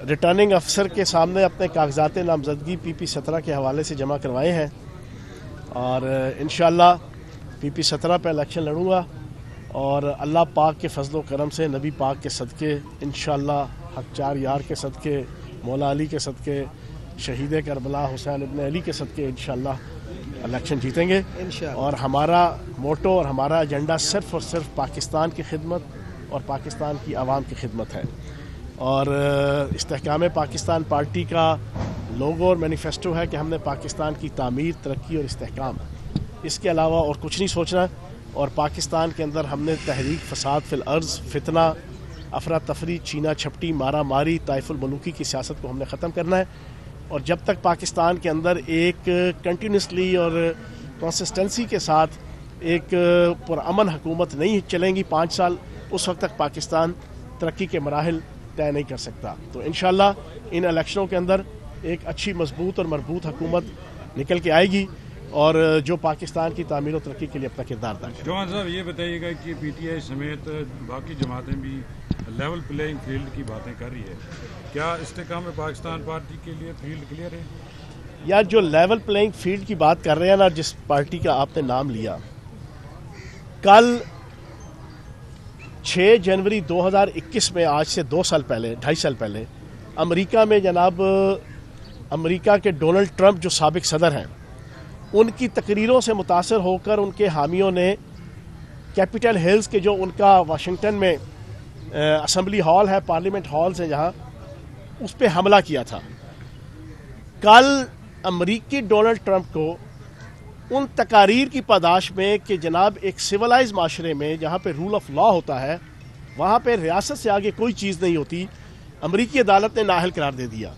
Returning افسر کے سامنے اپنے کاغذات نامزدگی PP-17 کے حوالے سے جمع کروائے ہیں اور انشاءاللہ PP-17 پہ الیکشن لڑوں گا اور اللہ پاک کے فضل و کرم سے نبی پاک کے صدقے انشاءاللہ حق چار یار کے صدقے مولا علی کے صدقے شہید کربلا حسین ابن علی کے صدقے انشاءاللہ الیکشن جیتیں گے اور ہمارا موٹو اور ہمارا ایجنڈا صرف اور صرف پاکستان کی خدمت اور پاکستان کی عوام کی خدمت ہے اور استحکام پاکستان پارٹی کا لوگو اور مینیفیسٹو ہے کہ ہم نے پاکستان کی تعمیر ترقی اور استحکام اس کے علاوہ اور کچھ نہیں سوچنا اور پاکستان کے اندر ہم نے تحریک فساد فی الارض فتنہ افراتفری چینہ چھپٹی مارا ماری طائف الملوکی کی سیاست کو ہم نے ختم کرنا ہے اور جب تک پاکستان کے اندر ایک کنٹینیوسلی اور کنسسٹنسی کے ساتھ ایک پرامن حکومت نہیں چلیں گی 5 سال اس وقت تک پاکستان ترقی کے مراحل طے نہیں کر سکتا تو انشاءاللہ ان الیکشنوں کے اندر ایک اچھی مضبوط اور مربوط حکومت نکل کے آئے گی اور جو پاکستان کی تعمیر و ترقی کے لیے اپنا کردار ادا کرے. چوہان صاحب یہ بتائیے گا کہ PTI سمیت باقی جماعتیں بھی لیول پلینگ فیلڈ کی باتیں کر رہی ہے, کیا استحکام پاکستان پارٹی کے لیے فیلڈ کلیئر ہے؟ یا جو لیول پلینگ فیلڈ کی بات کر رہے ہیں نا, جس پارٹی کا آپ نے نام لیا, کل 6 جنوری 2021 میں آج سے 2.5 سال پہلے امریکہ میں جناب امریکہ کے ڈونلڈ ٹرمپ جو سابق صدر ہیں ان کی تقریروں سے متاثر ہو کر ان کے حامیوں نے کیپٹل ہلز کے جو ان کا واشنگٹن میں اسمبلی ہال ہے, پارلیمنٹ ہالز ہیں جہاں, اس پہ حملہ کیا تھا. کل امریکی ڈونلڈ ٹرمپ کو ان تقاریر کی پاداش میں کہ جناب ایک سیولائز معاشرے میں جہاں پہ رول آف لا ہوتا ہے وہاں پہ ریاست سے آگے کوئی چیز نہیں ہوتی, امریکی عدالت نے نااہل قرار دے دیا.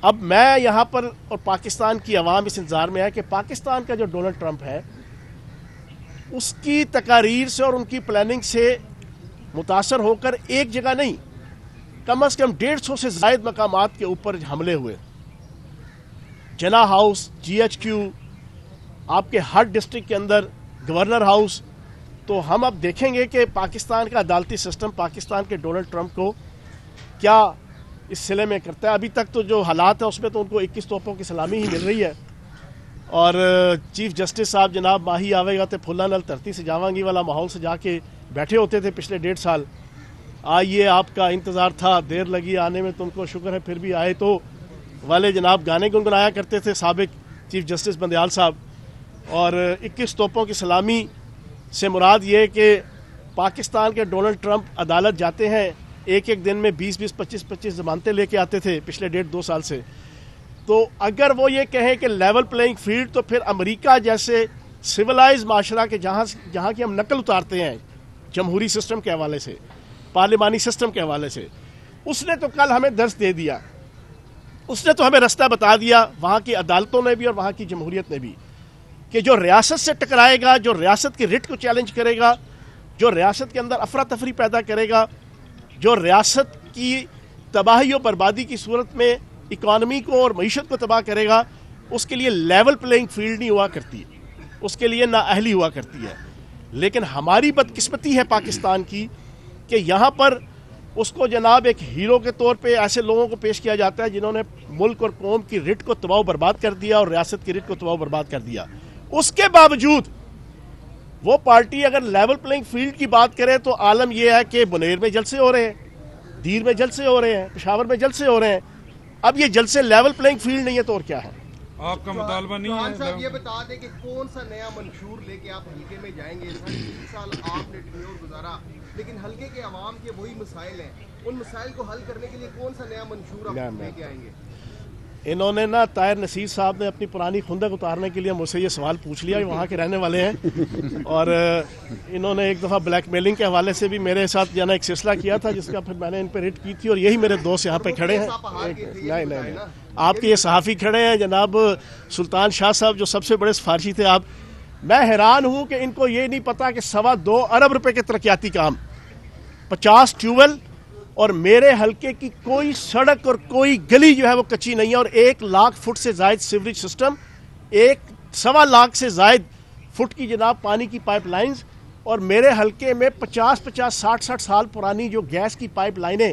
اب میں یہاں پر اور پاکستان کی عوام اس انتظار میں ہے کہ پاکستان کا جو ڈونلڈ ٹرمپ ہے اس کی تقاریر سے اور ان کی پلاننگ سے متاثر ہو کر ایک جگہ نہیں کم از کم 150 سے زائد مقامات کے اوپر حملے ہوئے. جنا ہاؤس, GHQ, آپ کے ہر ڈسٹرکٹ کے اندر گورنر ہاؤس. تو ہم اب دیکھیں گے کہ پاکستان کا عدالتی سسٹم پاکستان کے ڈونلڈ ٹرمپ کو کیا اس سلے میں کرتا ہے. ابھی تک تو جو حالات ہیں اس میں تو ان کو 21 توپوں کی سلامی ہی مل رہی ہے اور چیف جسٹس صاحب جناب ماہی آوے گا تے پھلا نل دھرتی سے جاوانگی والا ماحول سے جا کے بیٹھے ہوتے تھے پچھلے 1.5 سال. آئیے آپ کا انتظار تھا, دیر لگی آنے میں, تم کو شکر ہے پھر بھی آئے تو والے جناب گانے گنگنایا کرتے تھے سابق چیف جسٹس بندیال صاحب. اور 21 توپوں کی سلامی سے مراد یہ کہ پاکستان کے ڈونلڈ ٹرمپ عدالت جاتے ہیں ایک دن میں 20 25 ضمانتیں لے کے آتے تھے پچھلے 1.5-2 سال سے. تو اگر وہ یہ کہیں کہ لیول پلینگ فیلڈ, تو پھر امریکہ جیسے سیولائز معاشرہ کے جہاں کی ہم نقل اتارتے ہیں جمہوری سسٹم کے حوالے سے, پارلیمانی سسٹم کے حوالے سے, اس نے تو کل ہمیں درس دے دیا, اس نے تو ہمیں رستہ بتا دیا وہاں کی عدالتوں نے بھی اور وہاں کی جمہوریت نے بھی کہ جو ریاست سے ٹکرائے گا, جو ریاست کی رٹ کو چیلنج کرے گا, جو ریاست کے اندر افراتفری پیدا کرے گا, جو ریاست کی تباہی و بربادی کی صورت میں اکانومی کو اور معیشت کو تباہ کرے گا, اس کے لیے لیول پلینگ فیلڈ نہیں ہوا کرتی, اس کے لیے نااہلی ہوا کرتی ہے. لیکن ہماری بدقسمتی ہے پاکستان کی کہ یہاں پر اس کو جناب ایک ہیرو کے طور پہ ایسے لوگوں کو پیش کیا جاتا ہے جنہوں نے ملک اور قوم کی رٹ کو تباہ و برباد کر دیا اور ریاست کی رٹ کو تباہ و برباد کر دیا. اس کے باوجود وہ پارٹی اگر لیول پلینگ فیلڈ کی بات کرے تو عالم یہ ہے کہ بنیر میں جلسے ہو رہے ہیں, دیر میں جلسے ہو رہے ہیں, پشاور میں جلسے ہو رہے ہیں. اب یہ جلسے لیول پلینگ فیلڈ نہیں ہے تو اور کیا ہے؟ آپ کا مطالبہ نہیں ہے؟ صاحب یہ بتا دیں کہ کون سا نیا منشور لے کے آپ حلقے میں جائیں گے؟ 3 سال آپ نے ٹینیور گزارا لیکن حلقے کے عوام کے وہی مسائل ہیں, ان مسائل کو حل کرنے کے لیے کون سا نیا منشور آپ لے کے آئیں گے؟ انہوں نے نا طاہر نصیر صاحب نے اپنی پرانی خندق اتارنے کے لیے مجھ سے یہ سوال پوچھ لیا, وہاں کے رہنے والے ہیں, اور انہوں نے ایک دفعہ بلیک میلنگ کے حوالے سے بھی میرے ساتھ جانا ایک سلسلہ کیا تھا جس کا پھر میں نے ان پہ ریٹ کی تھی, اور یہی میرے دوست یہاں پہ کھڑے ہیں. نہیں, آپ کے یہ صحافی کھڑے ہیں جناب سلطان شاہ صاحب جو سب سے بڑے سفارشی تھے آپ. میں حیران ہوں کہ ان کو یہ نہیں پتا کہ 2.25 ارب روپے کے ترقیاتی کام, 50 ٹیوبویل, اور میرے حلقے کی کوئی سڑک اور کوئی گلی جو ہے وہ کچی نہیں ہے, اور 1 لاکھ فٹ سے زائد سیوریج سسٹم, 1.25 لاکھ سے زائد فٹ کی جناب پانی کی پائپ لائنز, اور میرے حلقے میں 50 60 سال پرانی جو گیس کی پائپ لائنیں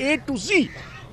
A to Z